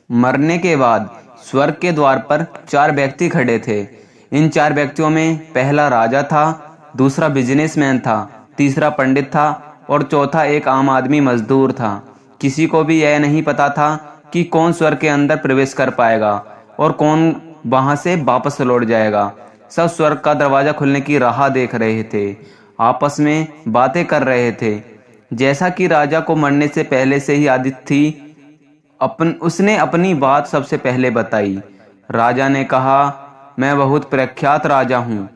मरने के बाद स्वर्ग के द्वार पर 4 व्यक्ति खड़े थे। इन 4 व्यक्तियों में पहला राजा था, दूसरा बिजनेसमैन था, तीसरा पंडित था और चौथा एक आम आदमी मजदूर था। किसी को भी यह नहीं पता था कि कौन स्वर्ग के अंदर प्रवेश कर पाएगा और कौन वहां से वापस लौट जाएगा। सब स्वर्ग का दरवाजा खुलने की राह देख रहे थे, आपस में बातें कर रहे थे। जैसा कि राजा को मरने से पहले से ही आदत थी, उसने अपनी बात सबसे पहले बताई। राजा ने कहा, मैं बहुत प्रख्यात राजा हूँ।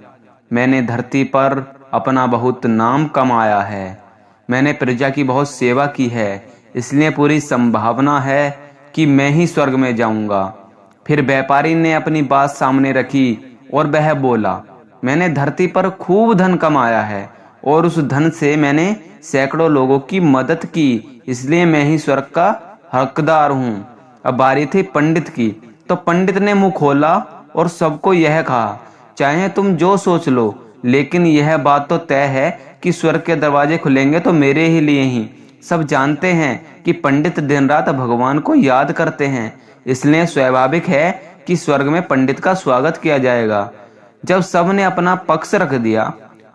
मैंने धरती पर अपना बहुत नाम कमाया है। मैंने प्रजा की बहुत सेवा की है, इसलिए पूरी संभावना है कि मैं ही स्वर्ग में जाऊंगा। फिर व्यापारी ने अपनी बात सामने रखी और वह बोला, मैंने धरती पर खूब धन कमाया है और उस धन से मैंने सैकड़ों लोगों की मदद की, इसलिए मैं ही स्वर्ग का हकदार हूँ। अब बारी थी पंडित की, तो पंडित ने मुंह खोला और सबको यह कहा, चाहे तुम जो सोच लो, लेकिन यह बात तो तय है कि स्वर्ग के दरवाजे खुलेंगे तो मेरे ही लिए ही। सब जानते हैं कि पंडित दिन रात भगवान को याद करते हैं, इसलिए स्वाभाविक है कि स्वर्ग में पंडित का स्वागत किया जाएगा। जब सब ने अपना पक्ष रख दिया,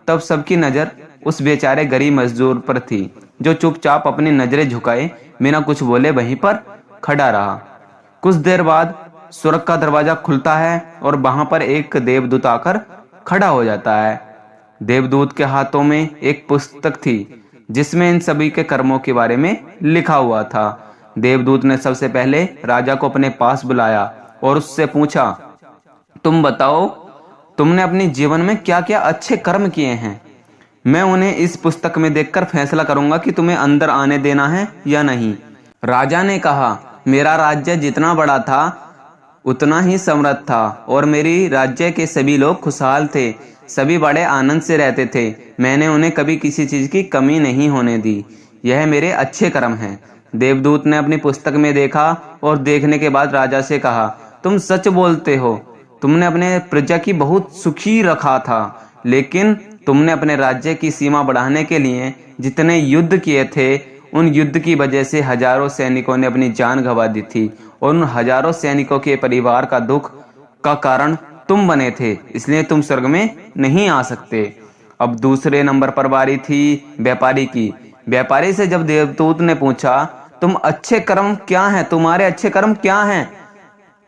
तब सबकी नजर उस बेचारे गरीब मजदूर पर थी, जो चुपचाप अपनी नजरें झुकाए बिना कुछ बोले वहीं पर खड़ा रहा। कुछ देर बाद स्वर्ग का दरवाजा खुलता है और वहां पर एक देवदूत आकर खड़ा हो जाता है। देवदूत के हाथों में एक पुस्तक थी, जिसमें इन सभी के कर्मों के बारे में लिखा हुआ था। देवदूत ने सबसे पहले राजा को अपने पास बुलाया और उससे पूछा, तुम बताओ, तुमने अपने जीवन में क्या क्या अच्छे कर्म किए हैं। मैं उन्हें इस पुस्तक में देखकर फैसला करूंगा कि तुम्हें अंदर आने देना है या नहीं। राजा ने कहा, मेरा राज्य जितना बड़ा था उतना ही समृद्ध था और मेरी राज्य के सभी लोग खुशहाल थे। सभी बड़े आनंद से रहते थे। मैंने उन्हें कभी किसी चीज की कमी नहीं होने दी। यह मेरे अच्छे कर्म हैं। देवदूत ने अपनी पुस्तक में देखा और देखने के बाद राजा से कहा, तुम सच बोलते हो। तुमने अपने प्रजा की बहुत सुखी रखा था, लेकिन तुमने अपने राज्य की सीमा बढ़ाने के लिए जितने युद्ध किए थे, उन युद्ध की वजह से हजारों सैनिकों ने अपनी जान गंवा दी थी और उन हजारों सैनिकों के परिवार का दुख का कारण तुम बने थे, इसलिए तुम स्वर्ग में नहीं आ सकते। अब दूसरे नंबर पर बारी थी व्यापारी की। व्यापारी से जब देवदूत ने पूछा, तुम अच्छे कर्म क्या हैं, तुम्हारे अच्छे कर्म क्या हैं,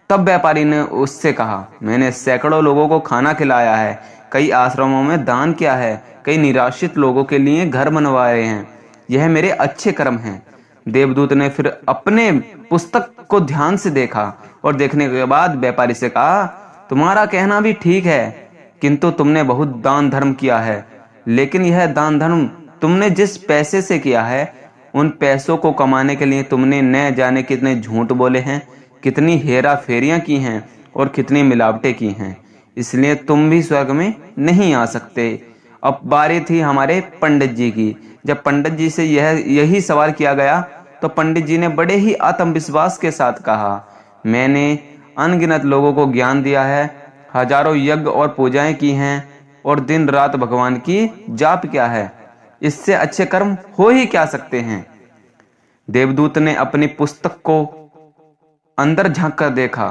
तब व्यापारी ने उससे कहा, मैंने सैकड़ों लोगों को खाना खिलाया है, कई आश्रमों में दान किया है, कई निराश्रित लोगों के लिए घर बनवाए हैं। यह मेरे अच्छे कर्म हैं। देवदूत ने फिर अपने पुस्तक को ध्यान से देखा और देखने के बाद व्यापारी से कहा, तुम्हारा कहना भी ठीक है, किंतु तुमने बहुत दान धर्म किया है, लेकिन यह दान धर्म तुमने जिस पैसे से किया है, उन पैसों को कमाने के लिए तुमने न जाने कितने झूठ बोले हैं, कितनी हेरा फेरियां की हैं और कितनी मिलावटें की हैं, इसलिए तुम भी स्वर्ग में नहीं आ सकते। अब बारी थी हमारे पंडित जी की। जब पंडित जी से यही सवाल किया गया, तो पंडित जी ने बड़े ही आत्मविश्वास के साथ कहा, मैंने अनगिनत लोगों को ज्ञान दिया है, हजारों यज्ञ और पूजाएं की हैं और दिन रात भगवान की जाप किया है। इससे अच्छे कर्म हो ही क्या सकते हैं। देवदूत ने अपनी पुस्तक को अंदर झांक कर देखा,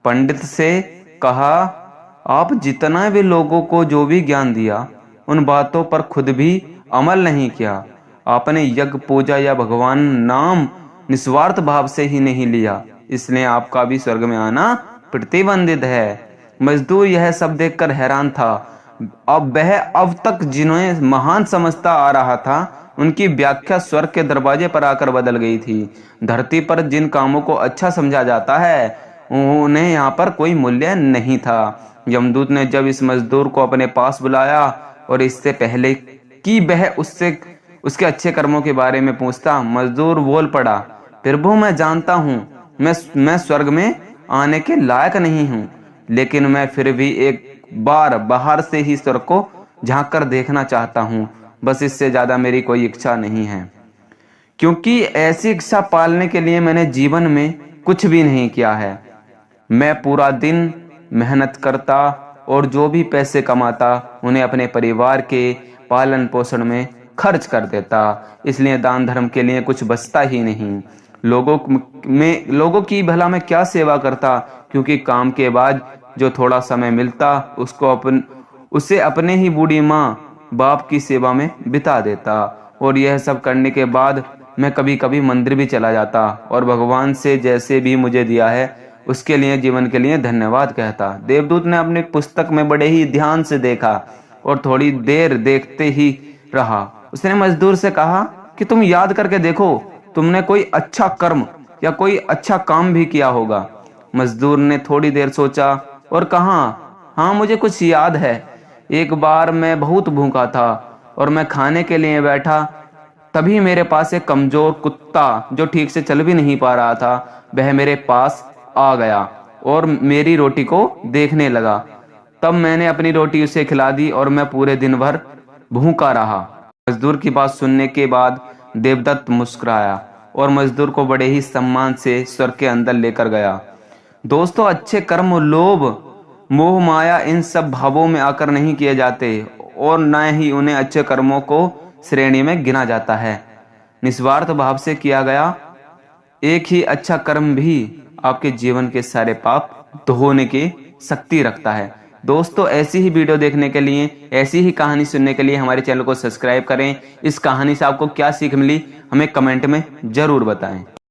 पंडित से कहा, आप जितना भी लोगों को जो भी ज्ञान दिया, उन बातों पर खुद भी अमल नहीं किया। आपने यज्ञ पूजा या भगवान नाम निस्वार्थ भाव से ही नहीं लिया, इसलिए आपका भी स्वर्ग में आना प्रतिबंधित है। मजदूर यह सब देखकर हैरान था। अब तक जिन्हें महान समझता आ रहा था, उनकी व्याख्या स्वर्ग के दरवाजे पर आकर बदल गई थी। धरती पर जिन कामों को अच्छा समझा जाता है, उन्हें यहाँ पर कोई मूल्य नहीं था। यमदूत ने जब इस मजदूर को अपने पास बुलाया और इससे पहले कि वह उससे उसके अच्छे कर्मों के बारे में पूछता, मजदूर बोल पड़ा, प्रभु मैं जानता हूँ मैं स्वर्ग में आने के लायक नहीं हूँ, लेकिन मैं फिर भी एक बार बाहर से ही स्वर्ग को झांक कर देखना चाहता हूँ। बस इससे ज्यादा मेरी कोई इच्छा नहीं है, क्योंकि ऐसी इच्छा पालने के लिए मैंने जीवन में कुछ भी नहीं किया है। मैं पूरा दिन मेहनत करता और जो भी पैसे कमाता उन्हें अपने परिवार के पालन पोषण में खर्च कर देता, इसलिए दान धर्म के लिए कुछ बचता ही नहीं। लोगों की भला मैं क्या सेवा करता, क्योंकि काम के बाद जो थोड़ा समय मिलता उसे अपने ही बूढ़ी माँ बाप की सेवा में बिता देता। और यह सब करने के बाद मैं कभी कभी मंदिर भी चला जाता और भगवान से जैसे भी मुझे दिया है उसके लिए, जीवन के लिए धन्यवाद कहता। देवदूत ने अपनी पुस्तक में बड़े ही ध्यान से देखा और थोड़ी देर देखते ही रहा। उसने मजदूर से कहा कि तुम याद करके देखो, तुमने कोई अच्छा कर्म या कोई अच्छा काम भी किया होगा। मजदूर ने थोड़ी देर सोचा और कहा, हाँ मुझे कुछ याद है। एक बार मैं बहुत भूखा था और मैं खाने के लिए बैठा, तभी मेरे पास एक कमजोर कुत्ता जो ठीक से चल भी नहीं पा रहा था, वह मेरे पास आ गया और मेरी रोटी को देखने लगा। तब मैंने अपनी रोटी उसे खिला दी और मैं पूरे दिन भर भूखा रहा। मजदूर की बात सुनने के बाद देवदत्त मुस्कुराया और मजदूर को बड़े ही सम्मान से स्वर्ग के अंदर लेकर गया। दोस्तों, अच्छे कर्म लोभ मोह माया इन सब भावों में आकर नहीं किए जाते और न ही उन्हें अच्छे कर्मों को श्रेणी में गिना जाता है। निस्वार्थ भाव से किया गया एक ही अच्छा कर्म भी आपके जीवन के सारे पाप धोने की शक्ति रखता है। दोस्तों, ऐसी ही वीडियो देखने के लिए, ऐसी ही कहानी सुनने के लिए हमारे चैनल को सब्सक्राइब करें। इस कहानी से आपको क्या सीख मिली हमें कमेंट में जरूर बताएं।